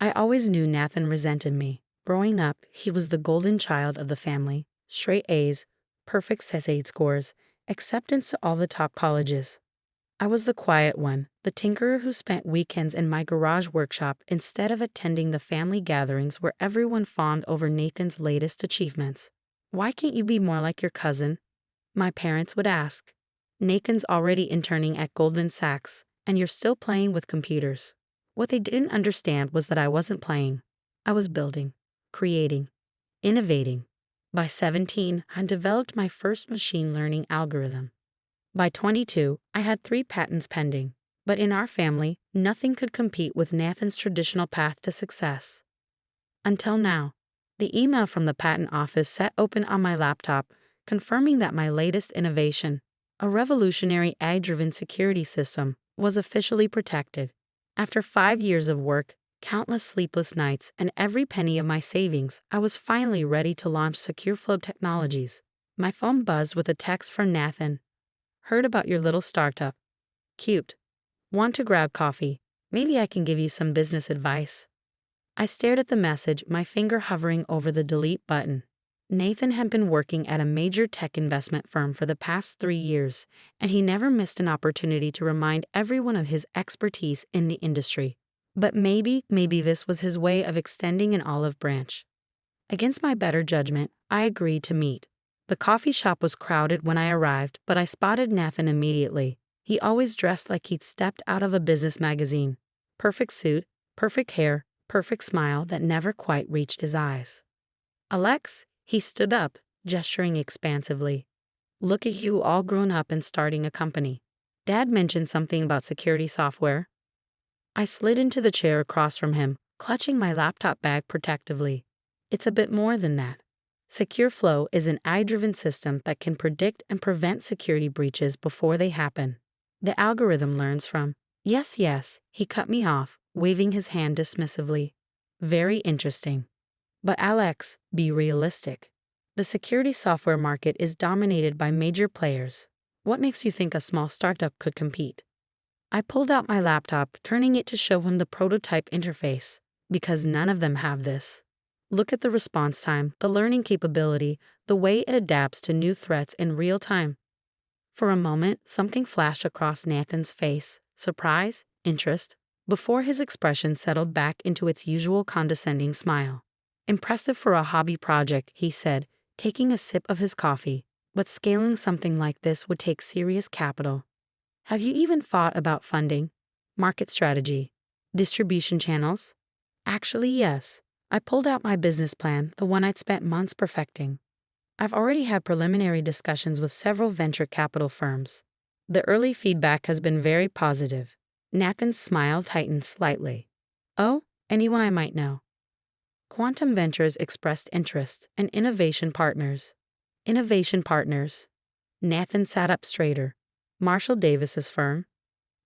I always knew Nathan resented me. Growing up, he was the golden child of the family. Straight A's, perfect SAT scores, acceptance to all the top colleges. I was the quiet one, the tinkerer who spent weekends in my garage workshop instead of attending the family gatherings where everyone fawned over Nathan's latest achievements. "Why can't you be more like your cousin?" my parents would ask. "Nathan's already interning at Goldman Sachs, and you're still playing with computers." What they didn't understand was that I wasn't playing. I was building, creating, innovating. By 17, I developed my first machine learning algorithm. By 22, I had 3 patents pending. But in our family, nothing could compete with Nathan's traditional path to success. Until now. The email from the patent office sat open on my laptop, confirming that my latest innovation, a revolutionary AI-driven security system, was officially protected. After 5 years of work, countless sleepless nights, and every penny of my savings, I was finally ready to launch SecureFlow Technologies. My phone buzzed with a text from Nathan. "Heard about your little startup. Cute. Want to grab coffee? Maybe I can give you some business advice." I stared at the message, my finger hovering over the delete button. Nathan had been working at a major tech investment firm for the past 3 years, and he never missed an opportunity to remind everyone of his expertise in the industry. But maybe this was his way of extending an olive branch. Against my better judgment, I agreed to meet. The coffee shop was crowded when I arrived, but I spotted Nathan immediately. He always dressed like he'd stepped out of a business magazine. Perfect suit, perfect hair, perfect smile that never quite reached his eyes. "Alex," he stood up, gesturing expansively. "Look at you, all grown up and starting a company. Dad mentioned something about security software." I slid into the chair across from him, clutching my laptop bag protectively. "It's a bit more than that. SecureFlow is an AI-driven system that can predict and prevent security breaches before they happen. The algorithm learns from—" Yes, he cut me off, waving his hand dismissively. "Very interesting. But Alex, be realistic. The security software market is dominated by major players. What makes you think a small startup could compete?" I pulled out my laptop, turning it to show him the prototype interface. "Because none of them have this. Look at the response time, the learning capability, the way it adapts to new threats in real time." For a moment, something flashed across Nathan's face, surprise, interest, before his expression settled back into its usual condescending smile. "Impressive for a hobby project," he said, taking a sip of his coffee, "but scaling something like this would take serious capital. Have you even thought about funding, market strategy, distribution channels?" "Actually, yes. I pulled out my business plan, the one I'd spent months perfecting. I've already had preliminary discussions with several venture capital firms. The early feedback has been very positive." Nathan's smile tightened slightly. "Oh, anyone I might know?" Quantum Ventures expressed interest, and Innovation Partners. Innovation Partners. Nathan sat up straighter. "Marshall Davis's firm?"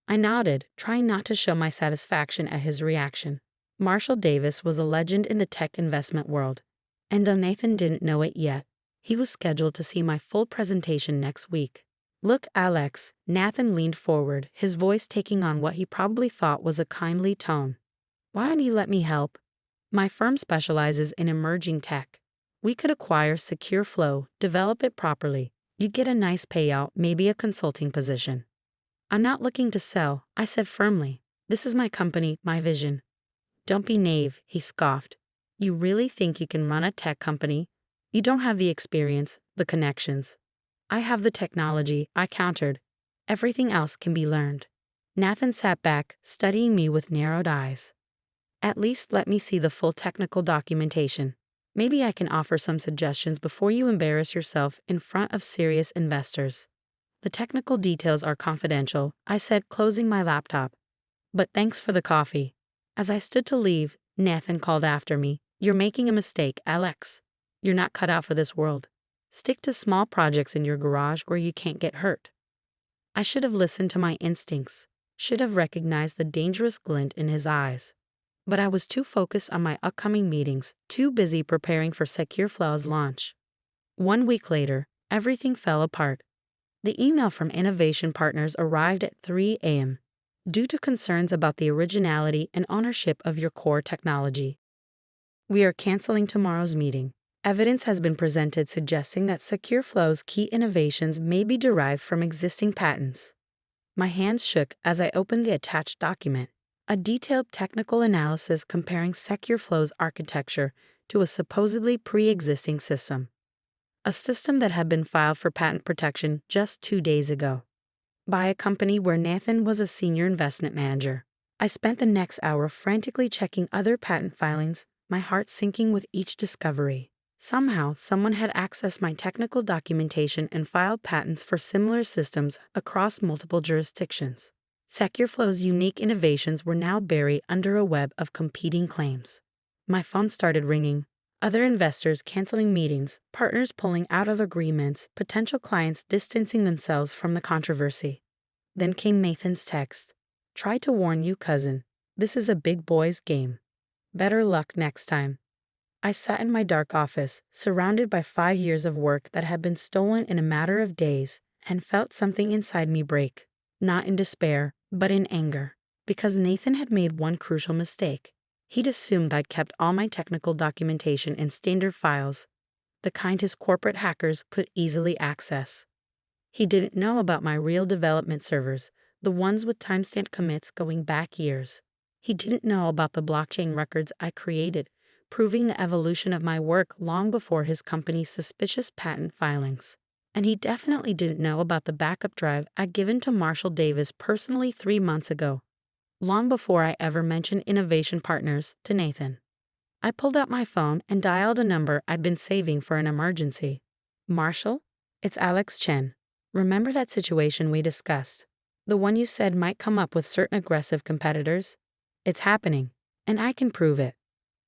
I nodded, trying not to show my satisfaction at his reaction. Marshall Davis was a legend in the tech investment world, and though Nathan didn't know it yet, he was scheduled to see my full presentation next week. "Look, Alex," Nathan leaned forward, his voice taking on what he probably thought was a kindly tone. "Why don't you let me help? My firm specializes in emerging tech. We could acquire SecureFlow, develop it properly. You'd get a nice payout, maybe a consulting position." "I'm not looking to sell," I said firmly. "This is my company, my vision." "Don't be naive," he scoffed. "You really think you can run a tech company? You don't have the experience, the connections." "I have the technology," I countered. "Everything else can be learned." Nathan sat back, studying me with narrowed eyes. "At least let me see the full technical documentation. Maybe I can offer some suggestions before you embarrass yourself in front of serious investors." "The technical details are confidential," I said, closing my laptop. "But thanks for the coffee." As I stood to leave, Nathan called after me. "You're making a mistake, Alex. You're not cut out for this world. Stick to small projects in your garage where you can't get hurt." I should have listened to my instincts, should have recognized the dangerous glint in his eyes. But I was too focused on my upcoming meetings, too busy preparing for SecureFlow's launch. 1 week later, everything fell apart. The email from Innovation Partners arrived at 3 a.m. due to concerns about the originality and ownership of your core technology. We are canceling tomorrow's meeting. Evidence has been presented suggesting that SecureFlow's key innovations may be derived from existing patents. My hands shook as I opened the attached document, a detailed technical analysis comparing SecureFlow's architecture to a supposedly pre-existing system. A system that had been filed for patent protection just 2 days ago by a company where Nathan was a senior investment manager. I spent the next hour frantically checking other patent filings, my heart sinking with each discovery. Somehow, someone had accessed my technical documentation and filed patents for similar systems across multiple jurisdictions. SecureFlow's unique innovations were now buried under a web of competing claims. My phone started ringing. Other investors canceling meetings, partners pulling out of agreements, potential clients distancing themselves from the controversy. Then came Nathan's text. "Try to warn you, cousin. This is a big boy's game. Better luck next time." I sat in my dark office, surrounded by 5 years of work that had been stolen in a matter of days, and felt something inside me break. Not in despair, but in anger. Because Nathan had made one crucial mistake. He'd assumed I'd kept all my technical documentation in standard files, the kind his corporate hackers could easily access. He didn't know about my real development servers, the ones with timestamp commits going back years. He didn't know about the blockchain records I created, proving the evolution of my work long before his company's suspicious patent filings. And he definitely didn't know about the backup drive I'd given to Marshall Davis personally 3 months ago, long before I ever mentioned Innovation Partners to Nathan. I pulled out my phone and dialed a number I'd been saving for an emergency. "Marshall? It's Alex Chen. Remember that situation we discussed? The one you said might come up with certain aggressive competitors? It's happening, and I can prove it."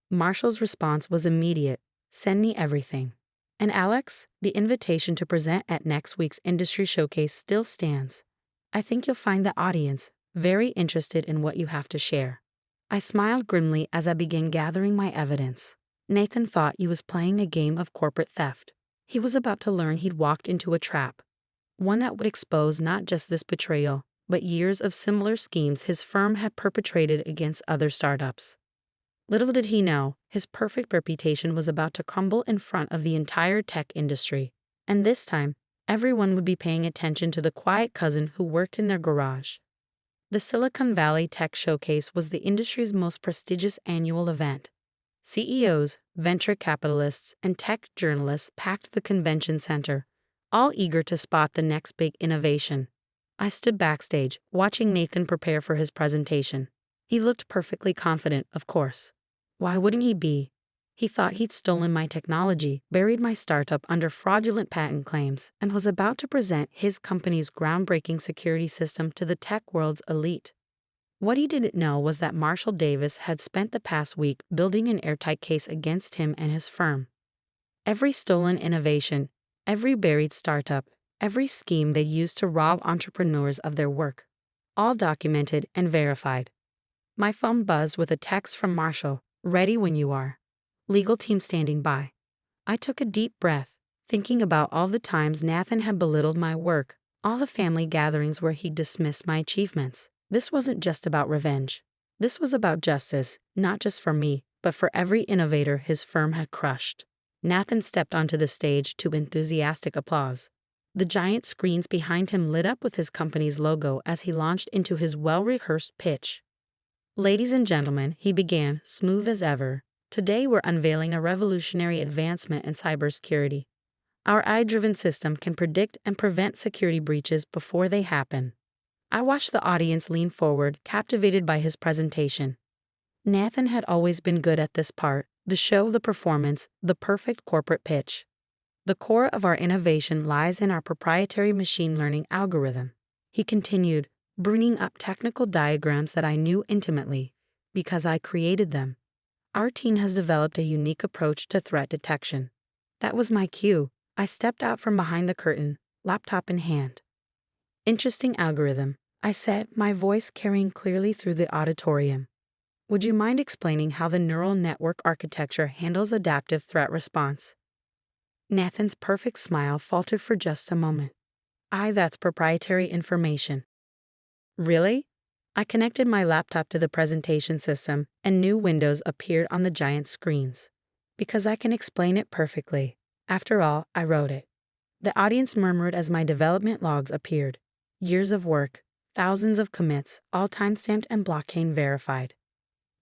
Marshall's response was immediate. "Send me everything." "And Alex, the invitation to present at next week's industry showcase still stands. I think you'll find the audience very interested in what you have to share." I smiled grimly as I began gathering my evidence. Nathan thought he was playing a game of corporate theft. He was about to learn he'd walked into a trap, one that would expose not just this betrayal, but years of similar schemes his firm had perpetrated against other startups. Little did he know, his perfect reputation was about to crumble in front of the entire tech industry. And this time, everyone would be paying attention to the quiet cousin who worked in their garage. The Silicon Valley Tech Showcase was the industry's most prestigious annual event. CEOs, venture capitalists, and tech journalists packed the convention center, all eager to spot the next big innovation. I stood backstage, watching Nathan prepare for his presentation. He looked perfectly confident, of course. Why wouldn't he be? He thought he'd stolen my technology, buried my startup under fraudulent patent claims, and was about to present his company's groundbreaking security system to the tech world's elite. What he didn't know was that Marshall Davis had spent the past week building an airtight case against him and his firm. Every stolen innovation, every buried startup, every scheme they used to rob entrepreneurs of their work, all documented and verified. My phone buzzed with a text from Marshall. "Ready when you are. Legal team standing by." I took a deep breath, thinking about all the times Nathan had belittled my work, all the family gatherings where he dismissed my achievements. This wasn't just about revenge. This was about justice, not just for me, but for every innovator his firm had crushed. Nathan stepped onto the stage to enthusiastic applause. The giant screens behind him lit up with his company's logo as he launched into his well-rehearsed pitch. "Ladies and gentlemen," he began, smooth as ever, "today we're unveiling a revolutionary advancement in cybersecurity. Our AI-driven system can predict and prevent security breaches before they happen." I watched the audience lean forward, captivated by his presentation. Nathan had always been good at this part, the show, the performance, the perfect corporate pitch. "The core of our innovation lies in our proprietary machine learning algorithm," he continued, bringing up technical diagrams that I knew intimately, because I created them. "Our team has developed a unique approach to threat detection." That was my cue. I stepped out from behind the curtain, laptop in hand. "Interesting algorithm," I said, my voice carrying clearly through the auditorium. "Would you mind explaining how the neural network architecture handles adaptive threat response?" Nathan's perfect smile faltered for just a moment. "That's proprietary information." "Really? I connected my laptop to the presentation system, and new windows appeared on the giant screens. Because I can explain it perfectly. After all, I wrote it. The audience murmured as my development logs appeared. Years of work, thousands of commits, all timestamped and blockchain verified.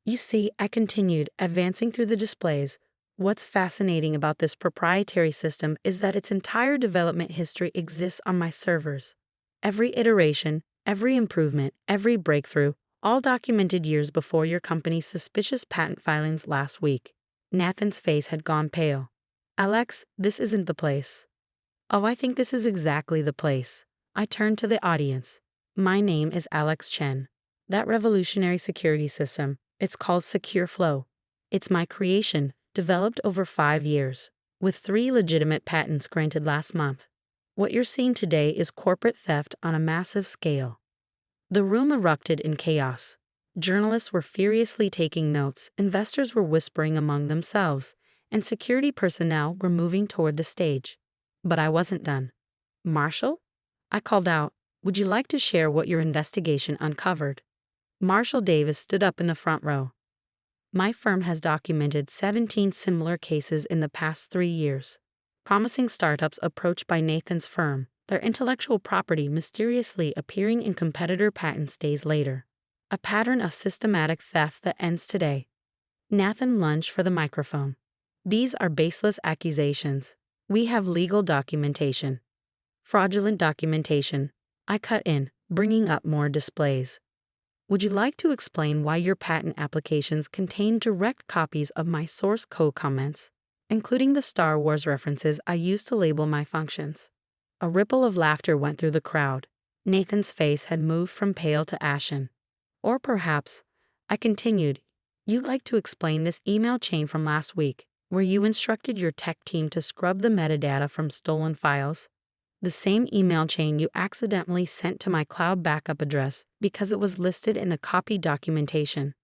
You see, I continued, advancing through the displays. What's fascinating about this proprietary system is that its entire development history exists on my servers. Every iteration, every improvement, every breakthrough, all documented years before your company's suspicious patent filings last week. Nathan's face had gone pale. Alex, this isn't the place. Oh, I think this is exactly the place. I turned to the audience. My name is Alex Chen. That revolutionary security system, it's called Secure Flow. It's my creation, developed over 5 years, with 3 legitimate patents granted last month. What you're seeing today is corporate theft on a massive scale. The room erupted in chaos. Journalists were furiously taking notes, investors were whispering among themselves, and security personnel were moving toward the stage. But I wasn't done. Marshall? I called out, would you like to share what your investigation uncovered? Marshall Davis stood up in the front row. My firm has documented 17 similar cases in the past 3 years. Promising startups approached by Nathan's firm, their intellectual property mysteriously appearing in competitor patents days later. A pattern of systematic theft that ends today. Nathan lunged for the microphone. These are baseless accusations. We have legal documentation. Fraudulent documentation. I cut in, bringing up more displays. Would you like to explain why your patent applications contain direct copies of my source code comments, including the Star Wars references I used to label my functions? A ripple of laughter went through the crowd. Nathan's face had moved from pale to ashen. Or perhaps, I continued, you'd like to explain this email chain from last week, where you instructed your tech team to scrub the metadata from stolen files? The same email chain you accidentally sent to my cloud backup address because it was listed in the copy documentation.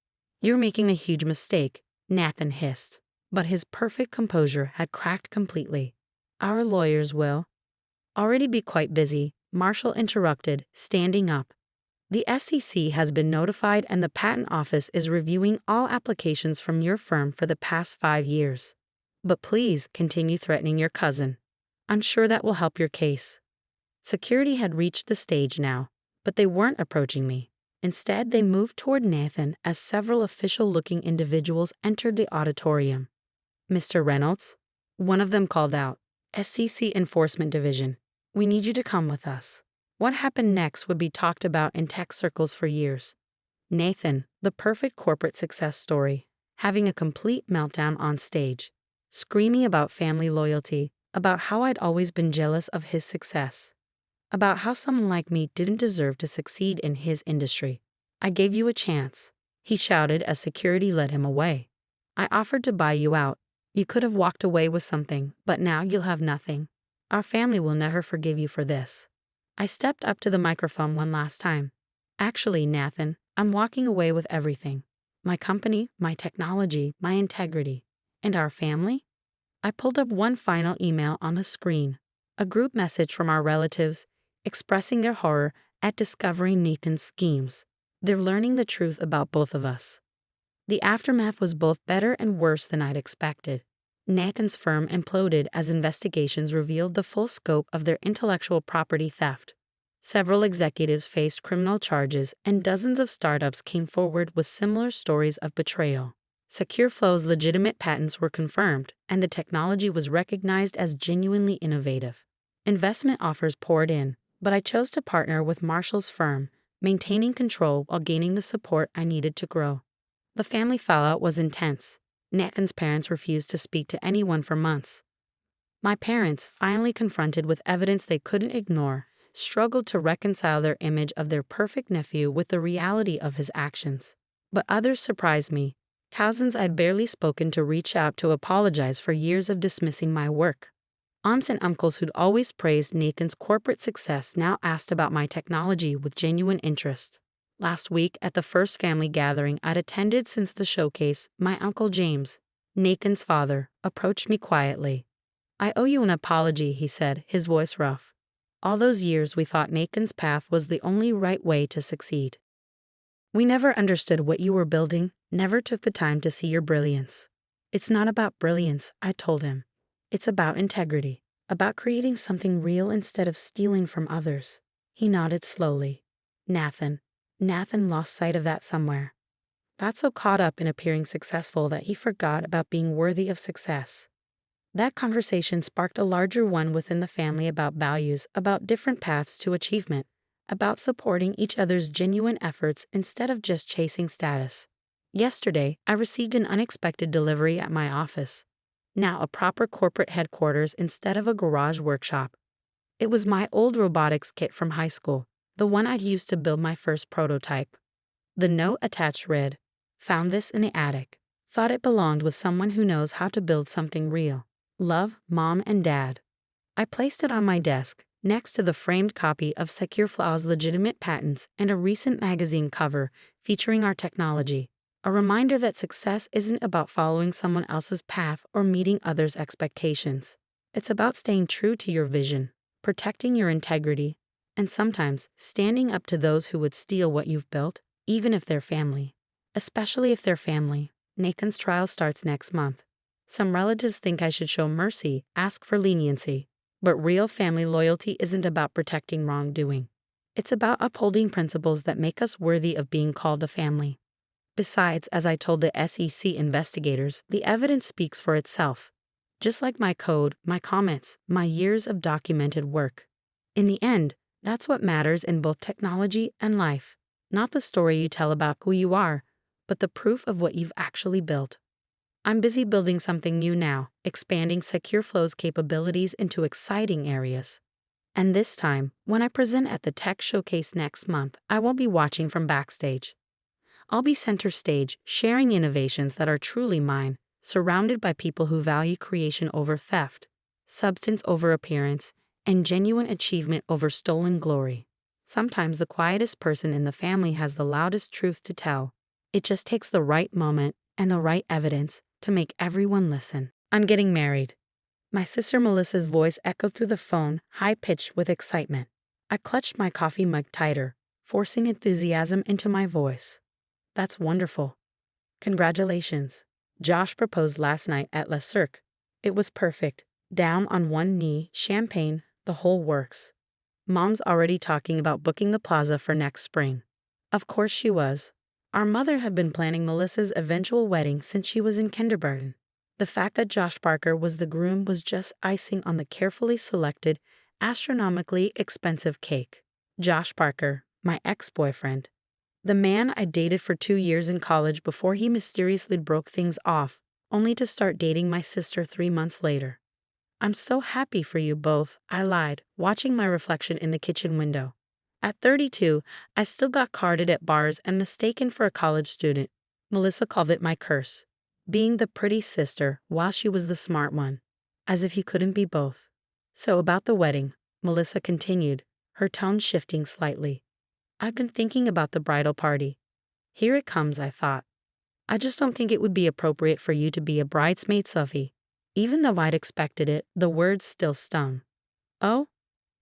You're making a huge mistake, Nathan hissed. But his perfect composure had cracked completely. Our lawyers will already be quite busy, Marshall interrupted, standing up. The SEC has been notified and the Patent Office is reviewing all applications from your firm for the past 5 years. But please continue threatening your cousin. I'm sure that will help your case. Security had reached the stage now, but they weren't approaching me. Instead, they moved toward Nathan as several official-looking individuals entered the auditorium. Mr. Reynolds? One of them called out. SEC Enforcement Division. We need you to come with us. What happened next would be talked about in tech circles for years. Nathan, the perfect corporate success story, having a complete meltdown on stage, screaming about family loyalty, about how I'd always been jealous of his success, about how someone like me didn't deserve to succeed in his industry. I gave you a chance, he shouted as security led him away. I offered to buy you out. You could have walked away with something, but now you'll have nothing. Our family will never forgive you for this. I stepped up to the microphone one last time. Actually, Nathan, I'm walking away with everything. My company, my technology, my integrity. And our family? I pulled up one final email on the screen, a group message from our relatives, expressing their horror at discovering Nathan's schemes. They're learning the truth about both of us. The aftermath was both better and worse than I'd expected. Nathan's firm imploded as investigations revealed the full scope of their intellectual property theft. Several executives faced criminal charges, and dozens of startups came forward with similar stories of betrayal. SecureFlow's legitimate patents were confirmed, and the technology was recognized as genuinely innovative. Investment offers poured in, but I chose to partner with Marshall's firm, maintaining control while gaining the support I needed to grow. The family fallout was intense. Nathan's parents refused to speak to anyone for months. My parents, finally confronted with evidence they couldn't ignore, struggled to reconcile their image of their perfect nephew with the reality of his actions. But others surprised me. Cousins I'd barely spoken to reach out to apologize for years of dismissing my work. Aunts and uncles who'd always praised Nathan's corporate success now asked about my technology with genuine interest. Last week, at the first family gathering I'd attended since the showcase, my Uncle James, Nathan's father, approached me quietly. I owe you an apology, he said, his voice rough. All those years we thought Nathan's path was the only right way to succeed. We never understood what you were building, never took the time to see your brilliance. It's not about brilliance, I told him. It's about integrity, about creating something real instead of stealing from others. He nodded slowly. Nathan lost sight of that somewhere. Got so caught up in appearing successful that he forgot about being worthy of success. That conversation sparked a larger one within the family about values, about different paths to achievement, about supporting each other's genuine efforts instead of just chasing status. Yesterday, I received an unexpected delivery at my office. Now a proper corporate headquarters instead of a garage workshop. It was my old robotics kit from high school, the one I'd used to build my first prototype. The note attached read, "Found this in the attic. Thought it belonged with someone who knows how to build something real. Love, Mom and Dad." I placed it on my desk, next to the framed copy of SecureFlow's legitimate patents and a recent magazine cover featuring our technology. A reminder that success isn't about following someone else's path or meeting others' expectations. It's about staying true to your vision, protecting your integrity, and sometimes standing up to those who would steal what you've built, even if they're family. Especially if they're family. Nathan's trial starts next month. Some relatives think I should show mercy, ask for leniency. But real family loyalty isn't about protecting wrongdoing. It's about upholding principles that make us worthy of being called a family. Besides, as I told the SEC investigators, the evidence speaks for itself. Just like my code, my comments, my years of documented work. In the end, that's what matters in both technology and life. Not the story you tell about who you are, but the proof of what you've actually built. I'm busy building something new now, expanding SecureFlow's capabilities into exciting areas. And this time, when I present at the Tech Showcase next month, I won't be watching from backstage. I'll be center stage, sharing innovations that are truly mine, surrounded by people who value creation over theft, substance over appearance, and genuine achievement over stolen glory. Sometimes the quietest person in the family has the loudest truth to tell. It just takes the right moment and the right evidence to make everyone listen. I'm getting married. My sister Melissa's voice echoed through the phone, high-pitched with excitement. I clutched my coffee mug tighter, forcing enthusiasm into my voice. That's wonderful. Congratulations. Josh proposed last night at Le Cirque. It was perfect. Down on one knee, champagne, the whole works. Mom's already talking about booking the plaza for next spring. Of course she was. Our mother had been planning Melissa's eventual wedding since she was in kindergarten. The fact that Josh Parker was the groom was just icing on the carefully selected, astronomically expensive cake. Josh Parker, my ex-boyfriend. The man I dated for 2 years in college before he mysteriously broke things off, only to start dating my sister 3 months later. I'm so happy for you both, I lied, watching my reflection in the kitchen window. At 32, I still got carded at bars and mistaken for a college student. Melissa called it my curse. Being the pretty sister while she was the smart one. As if you couldn't be both. So about the wedding, Melissa continued, her tone shifting slightly. I've been thinking about the bridal party. Here it comes, I thought. I just don't think it would be appropriate for you to be a bridesmaid, Sophie. Even though I'd expected it, the words still stung. Oh?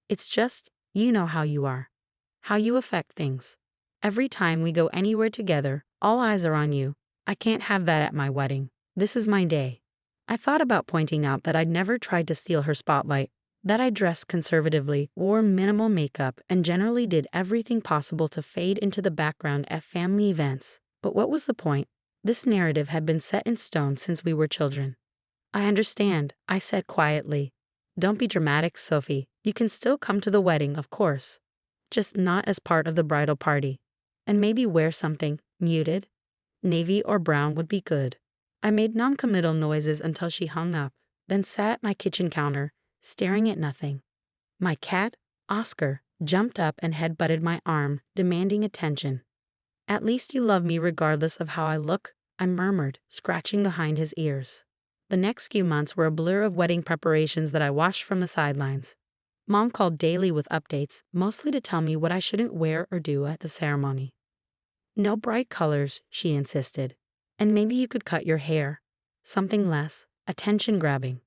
It's just, you know how you are. How you affect things. Every time we go anywhere together, all eyes are on you. I can't have that at my wedding. This is my day. I thought about pointing out that I'd never tried to steal her spotlight, that I dressed conservatively, wore minimal makeup, and generally did everything possible to fade into the background at family events. But what was the point? This narrative had been set in stone since we were children. I understand, I said quietly. Don't be dramatic, Sophie. You can still come to the wedding, of course. Just not as part of the bridal party. And maybe wear something muted. Navy or brown would be good. I made non-committal noises until she hung up, then sat at my kitchen counter, staring at nothing. My cat, Oscar, jumped up and head-butted my arm, demanding attention. At least you love me regardless of how I look, I murmured, scratching behind his ears. The next few months were a blur of wedding preparations that I watched from the sidelines. Mom called daily with updates, mostly to tell me what I shouldn't wear or do at the ceremony. No bright colors, she insisted. And maybe you could cut your hair. Something less attention-grabbing.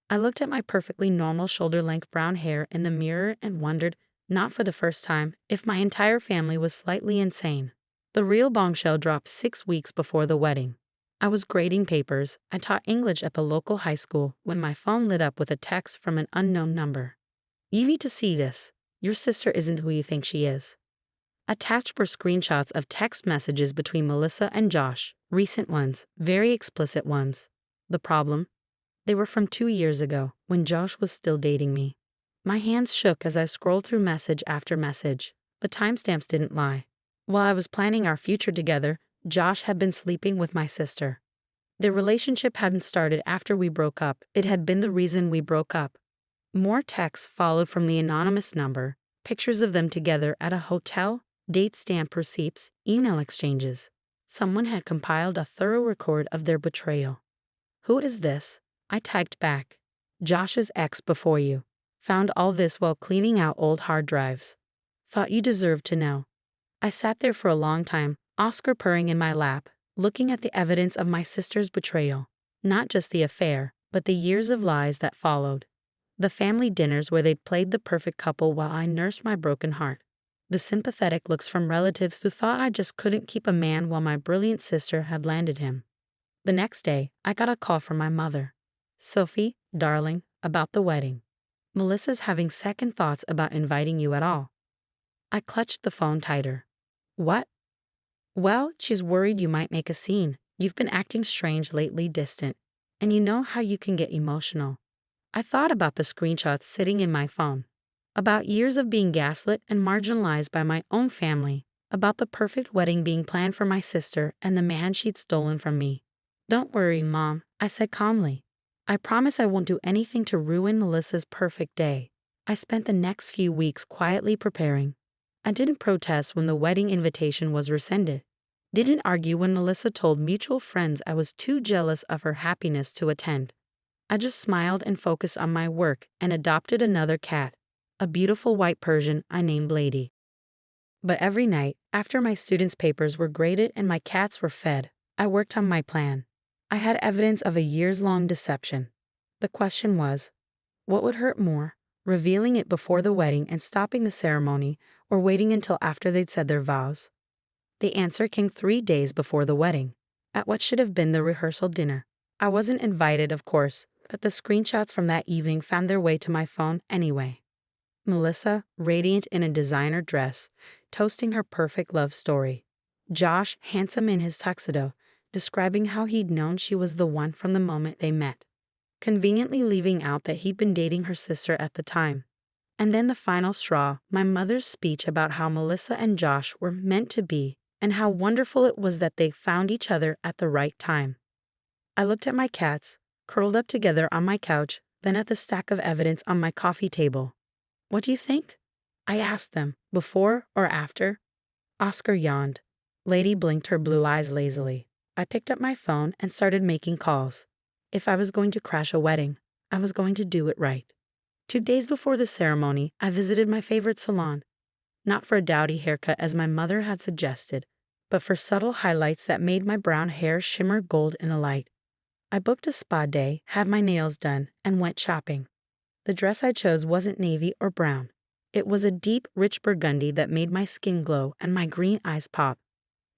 I looked at my perfectly normal shoulder-length brown hair in the mirror and wondered, not for the first time, if my entire family was slightly insane. The real bombshell dropped 6 weeks before the wedding. I was grading papers. I taught English at the local high school when my phone lit up with a text from an unknown number. You need to see this. Your sister isn't who you think she is. Attached were screenshots of text messages between Melissa and Josh, recent ones, very explicit ones. The problem? They were from 2 years ago, when Josh was still dating me. My hands shook as I scrolled through message after message. The timestamps didn't lie. While I was planning our future together, Josh had been sleeping with my sister. Their relationship hadn't started after we broke up. It had been the reason we broke up. More texts followed from the anonymous number, pictures of them together at a hotel, date stamp receipts, email exchanges. Someone had compiled a thorough record of their betrayal. Who is this? I typed back. Josh's ex before you. Found all this while cleaning out old hard drives. Thought you deserved to know. I sat there for a long time, Oscar purring in my lap, looking at the evidence of my sister's betrayal. Not just the affair, but the years of lies that followed. The family dinners where they'd played the perfect couple while I nursed my broken heart. The sympathetic looks from relatives who thought I just couldn't keep a man while my brilliant sister had landed him. The next day, I got a call from my mother. Sophie, darling, about the wedding. Melissa's having second thoughts about inviting you at all. I clutched the phone tighter. What? Well, she's worried you might make a scene. You've been acting strange lately, distant. And you know how you can get emotional. I thought about the screenshots sitting in my phone. About years of being gaslit and marginalized by my own family. About the perfect wedding being planned for my sister and the man she'd stolen from me. Don't worry, Mom, I said calmly. I promise I won't do anything to ruin Melissa's perfect day. I spent the next few weeks quietly preparing. I didn't protest when the wedding invitation was rescinded. Didn't argue when Melissa told mutual friends I was too jealous of her happiness to attend. I just smiled and focused on my work and adopted another cat, a beautiful white Persian I named Lady. But every night, after my students' papers were graded and my cats were fed, I worked on my plan. I had evidence of a years-long deception. The question was, what would hurt more, revealing it before the wedding and stopping the ceremony, or waiting until after they'd said their vows? The answer came 3 days before the wedding, at what should have been the rehearsal dinner. I wasn't invited, of course, but the screenshots from that evening found their way to my phone anyway. Melissa, radiant in a designer dress, toasting her perfect love story. Josh, handsome in his tuxedo, describing how he'd known she was the one from the moment they met, conveniently leaving out that he'd been dating her sister at the time. And then the final straw, my mother's speech about how Melissa and Josh were meant to be and how wonderful it was that they found each other at the right time. I looked at my cats, curled up together on my couch, then at the stack of evidence on my coffee table. What do you think? I asked them, before or after. Oscar yawned. Lady blinked her blue eyes lazily. I picked up my phone and started making calls. If I was going to crash a wedding, I was going to do it right. 2 days before the ceremony, I visited my favorite salon. Not for a dowdy haircut as my mother had suggested, but for subtle highlights that made my brown hair shimmer gold in the light. I booked a spa day, had my nails done, and went shopping. The dress I chose wasn't navy or brown. It was a deep, rich burgundy that made my skin glow and my green eyes pop.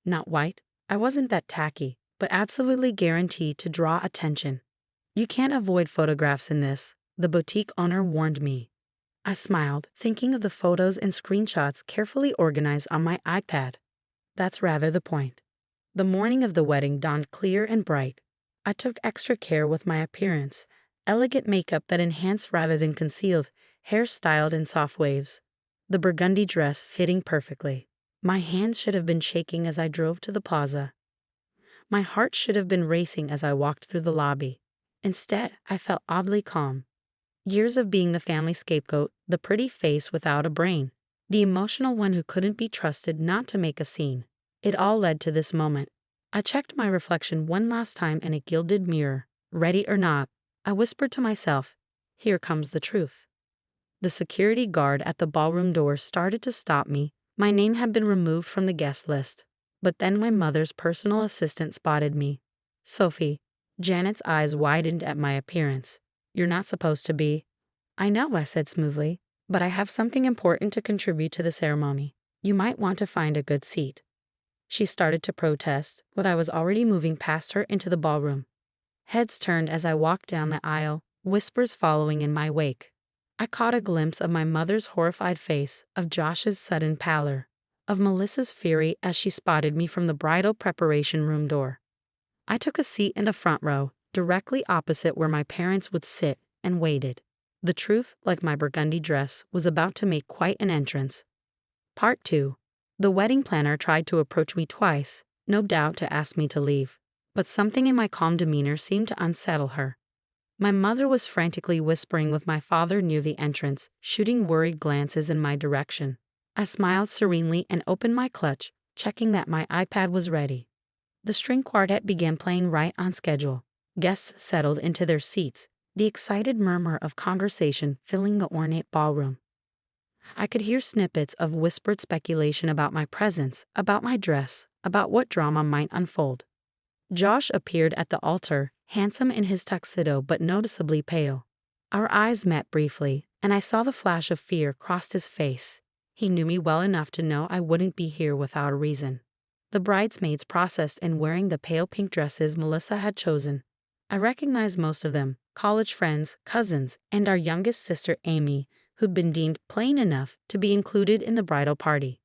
Not white. I wasn't that tacky, but absolutely guaranteed to draw attention. You can't avoid photographs in this, the boutique owner warned me. I smiled, thinking of the photos and screenshots carefully organized on my iPad. That's rather the point. The morning of the wedding dawned clear and bright. I took extra care with my appearance. Elegant makeup that enhanced rather than concealed, hair styled in soft waves. The burgundy dress fitting perfectly. My hands should have been shaking as I drove to the plaza. My heart should have been racing as I walked through the lobby. Instead, I felt oddly calm. Years of being the family scapegoat, the pretty face without a brain, the emotional one who couldn't be trusted not to make a scene. It all led to this moment. I checked my reflection one last time in a gilded mirror. Ready or not, I whispered to myself, here comes the truth. The security guard at the ballroom door started to stop me. My name had been removed from the guest list. But then my mother's personal assistant spotted me. Sophie. Janet's eyes widened at my appearance. You're not supposed to be. I know, I said smoothly, but I have something important to contribute to the ceremony. You might want to find a good seat. She started to protest, but I was already moving past her into the ballroom. Heads turned as I walked down the aisle, whispers following in my wake. I caught a glimpse of my mother's horrified face, of Josh's sudden pallor, of Melissa's fury as she spotted me from the bridal preparation room door. I took a seat in the front row, directly opposite where my parents would sit, and waited. The truth, like my burgundy dress, was about to make quite an entrance. Part 2. The wedding planner tried to approach me twice, no doubt to ask me to leave, but something in my calm demeanor seemed to unsettle her. My mother was frantically whispering with my father near the entrance, shooting worried glances in my direction. I smiled serenely and opened my clutch, checking that my iPad was ready. The string quartet began playing right on schedule. Guests settled into their seats, the excited murmur of conversation filling the ornate ballroom. I could hear snippets of whispered speculation about my presence, about my dress, about what drama might unfold. Josh appeared at the altar, handsome in his tuxedo but noticeably pale. Our eyes met briefly, and I saw the flash of fear cross his face. He knew me well enough to know I wouldn't be here without a reason. The bridesmaids processed in wearing the pale pink dresses Melissa had chosen. I recognized most of them, college friends, cousins, and our youngest sister Amy, who'd been deemed plain enough to be included in the bridal party.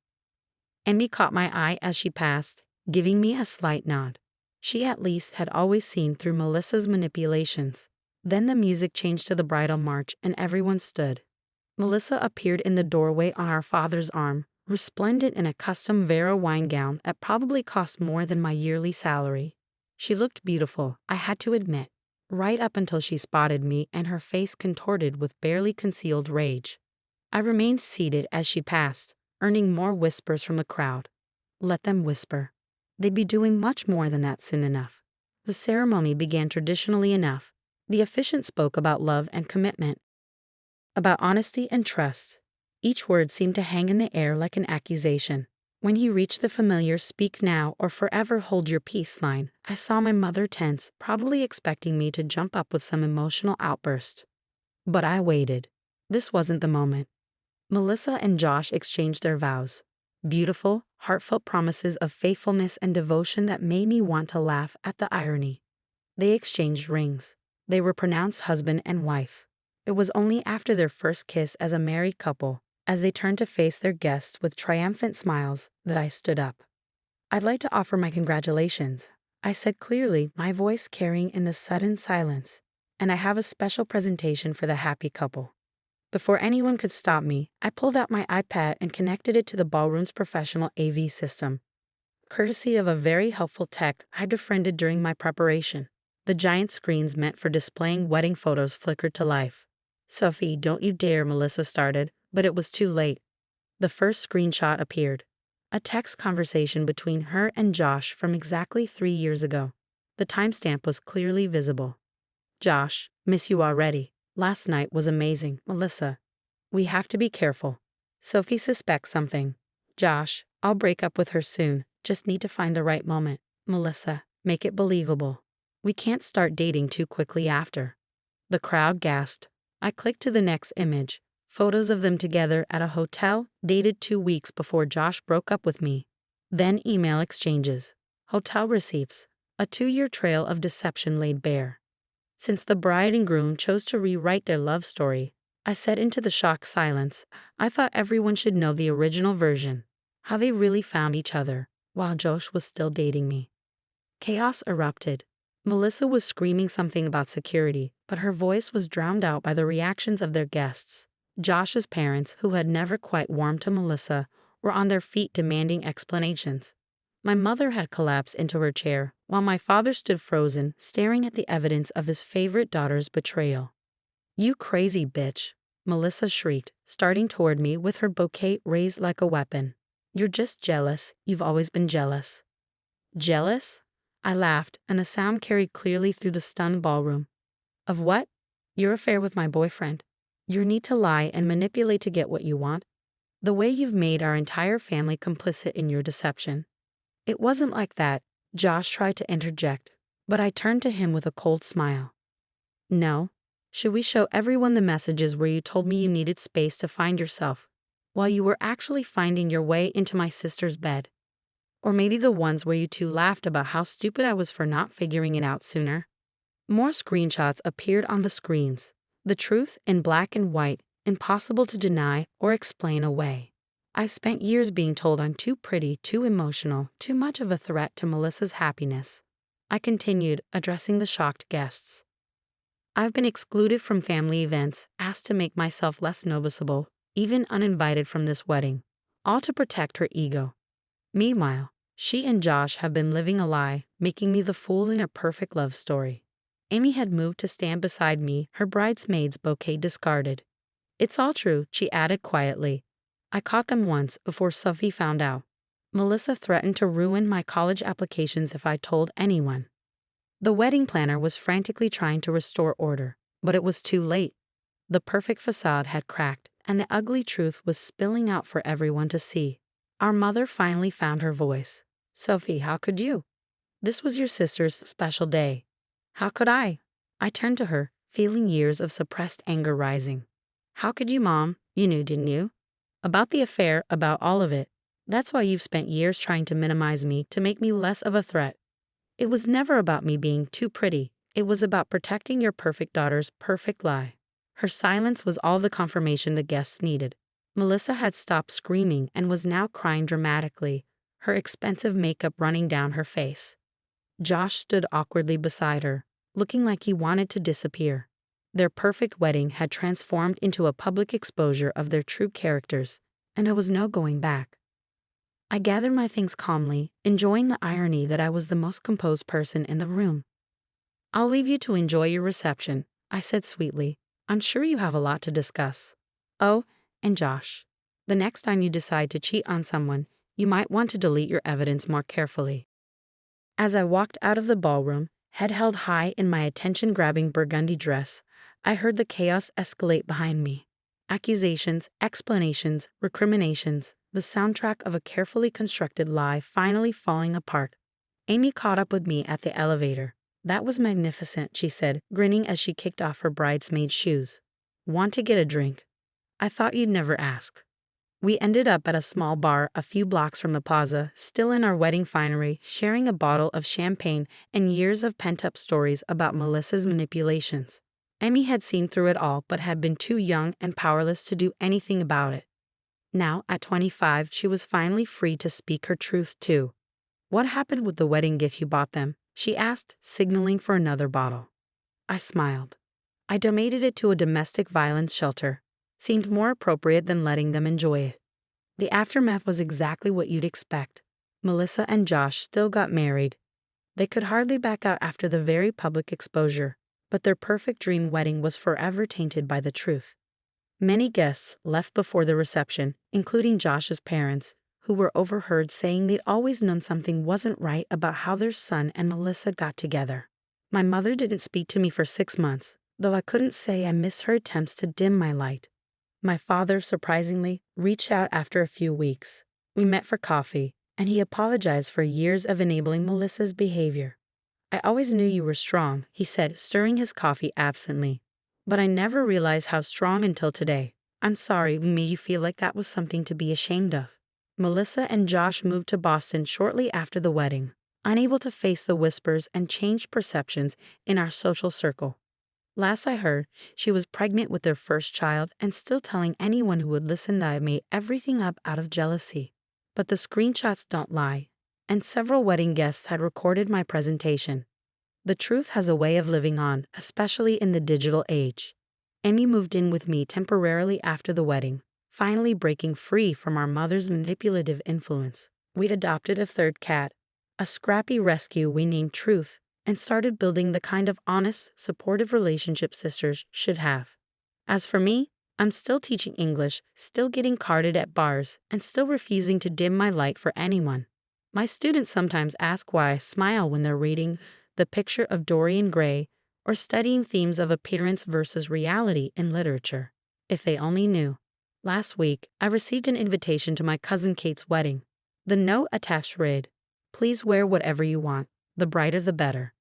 Amy caught my eye as she passed, giving me a slight nod. She at least had always seen through Melissa's manipulations. Then the music changed to the bridal march and everyone stood. Melissa appeared in the doorway on our father's arm, resplendent in a custom Vera wine gown that probably cost more than my yearly salary. She looked beautiful, I had to admit, right up until she spotted me and her face contorted with barely concealed rage. I remained seated as she passed, earning more whispers from the crowd. Let them whisper. They'd be doing much more than that soon enough. The ceremony began traditionally enough. The officiant spoke about love and commitment, about honesty and trust. Each word seemed to hang in the air like an accusation. When he reached the familiar "speak now or forever hold your peace" line, I saw my mother tense, probably expecting me to jump up with some emotional outburst. But I waited. This wasn't the moment. Melissa and Josh exchanged their vows. Beautiful, heartfelt promises of faithfulness and devotion that made me want to laugh at the irony. They exchanged rings. They were pronounced husband and wife. It was only after their first kiss as a married couple, as they turned to face their guests with triumphant smiles, that I stood up. "I'd like to offer my congratulations," I said clearly, my voice carrying in the sudden silence. "And I have a special presentation for the happy couple." Before anyone could stop me, I pulled out my iPad and connected it to the ballroom's professional AV system, courtesy of a very helpful tech I'd befriended during my preparation. The giant screens meant for displaying wedding photos flickered to life. "Sophie, don't you dare," Melissa started, but it was too late. The first screenshot appeared. A text conversation between her and Josh from exactly 3 years ago. The timestamp was clearly visible. "Josh, miss you already. Last night was amazing, Melissa. We have to be careful. Sophie suspects something. Josh, I'll break up with her soon. Just need to find the right moment. Melissa, make it believable. We can't start dating too quickly after." The crowd gasped. I clicked to the next image. Photos of them together at a hotel, dated 2 weeks before Josh broke up with me. Then email exchanges. Hotel receipts. A 2-year trail of deception laid bare. Since the bride and groom chose to rewrite their love story, I said into the shocked silence, I thought everyone should know the original version. How they really found each other, while Josh was still dating me. Chaos erupted. Melissa was screaming something about security, but her voice was drowned out by the reactions of their guests. Josh's parents, who had never quite warmed to Melissa, were on their feet demanding explanations. My mother had collapsed into her chair, while my father stood frozen, staring at the evidence of his favorite daughter's betrayal. "You crazy bitch," Melissa shrieked, starting toward me with her bouquet raised like a weapon. "You're just jealous. You've always been jealous." "Jealous?" I laughed, and the sound carried clearly through the stunned ballroom. "Of what?" "Your affair with my boyfriend. Your need to lie and manipulate to get what you want. The way you've made our entire family complicit in your deception." "It wasn't like that," Josh tried to interject, but I turned to him with a cold smile. "No. Should we show everyone the messages where you told me you needed space to find yourself, while you were actually finding your way into my sister's bed? Or maybe the ones where you two laughed about how stupid I was for not figuring it out sooner. More screenshots appeared on the screens. The truth in black and white, impossible to deny or explain away. I've spent years being told I'm too pretty, too emotional, too much of a threat to Melissa's happiness. I continued, addressing the shocked guests. I've been excluded from family events, asked to make myself less noticeable, even uninvited from this wedding, all to protect her ego. Meanwhile, she and Josh have been living a lie, making me the fool in a perfect love story. Amy had moved to stand beside me, her bridesmaid's bouquet discarded. It's all true, she added quietly. I caught them once before Sophie found out. Melissa threatened to ruin my college applications if I told anyone. The wedding planner was frantically trying to restore order, but it was too late. The perfect facade had cracked, and the ugly truth was spilling out for everyone to see. Our mother finally found her voice. Sophie, how could you? This was your sister's special day. How could I? I turned to her, feeling years of suppressed anger rising. How could you, Mom? You knew, didn't you? About the affair, about all of it. That's why you've spent years trying to minimize me, to make me less of a threat. It was never about me being too pretty. It was about protecting your perfect daughter's perfect lie. Her silence was all the confirmation the guests needed. Melissa had stopped screaming and was now crying dramatically, her expensive makeup running down her face. Josh stood awkwardly beside her, looking like he wanted to disappear. Their perfect wedding had transformed into a public exposure of their true characters, and there was no going back. I gathered my things calmly, enjoying the irony that I was the most composed person in the room. I'll leave you to enjoy your reception, I said sweetly. I'm sure you have a lot to discuss. Oh, and Josh, the next time you decide to cheat on someone, you might want to delete your evidence more carefully. As I walked out of the ballroom, head held high in my attention-grabbing burgundy dress, I heard the chaos escalate behind me. Accusations, explanations, recriminations, the soundtrack of a carefully constructed lie finally falling apart. Amy caught up with me at the elevator. That was magnificent, she said, grinning as she kicked off her bridesmaid shoes. Want to get a drink? I thought you'd never ask. We ended up at a small bar a few blocks from the plaza, still in our wedding finery, sharing a bottle of champagne and years of pent-up stories about Melissa's manipulations. Amy had seen through it all but had been too young and powerless to do anything about it. Now, at 25, she was finally free to speak her truth too. What happened with the wedding gift you bought them? She asked, signaling for another bottle. I smiled. I donated it to a domestic violence shelter. Seemed more appropriate than letting them enjoy it. The aftermath was exactly what you'd expect. Melissa and Josh still got married. They could hardly back out after the very public exposure, but their perfect dream wedding was forever tainted by the truth. Many guests left before the reception, including Josh's parents, who were overheard saying they'd always known something wasn't right about how their son and Melissa got together. My mother didn't speak to me for 6 months, though I couldn't say I missed her attempts to dim my light. My father, surprisingly, reached out after a few weeks. We met for coffee, and he apologized for years of enabling Melissa's behavior. I always knew you were strong, he said, stirring his coffee absently. But I never realized how strong until today. I'm sorry we made you feel like that was something to be ashamed of. Melissa and Josh moved to Boston shortly after the wedding, unable to face the whispers and changed perceptions in our social circle. Last I heard, she was pregnant with their first child and still telling anyone who would listen that I made everything up out of jealousy. But the screenshots don't lie, and several wedding guests had recorded my presentation. The truth has a way of living on, especially in the digital age. Amy moved in with me temporarily after the wedding, finally breaking free from our mother's manipulative influence. We'd adopted a third cat, a scrappy rescue we named Truth, and started building the kind of honest, supportive relationship sisters should have. As for me, I'm still teaching English, still getting carded at bars, and still refusing to dim my light for anyone. My students sometimes ask why I smile when they're reading The Picture of Dorian Gray or studying themes of appearance versus reality in literature. If they only knew. Last week, I received an invitation to my cousin Kate's wedding. The note attached read, "Please wear whatever you want, the brighter the better."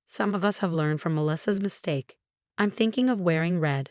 Some of us have learned from Melissa's mistake. I'm thinking of wearing red.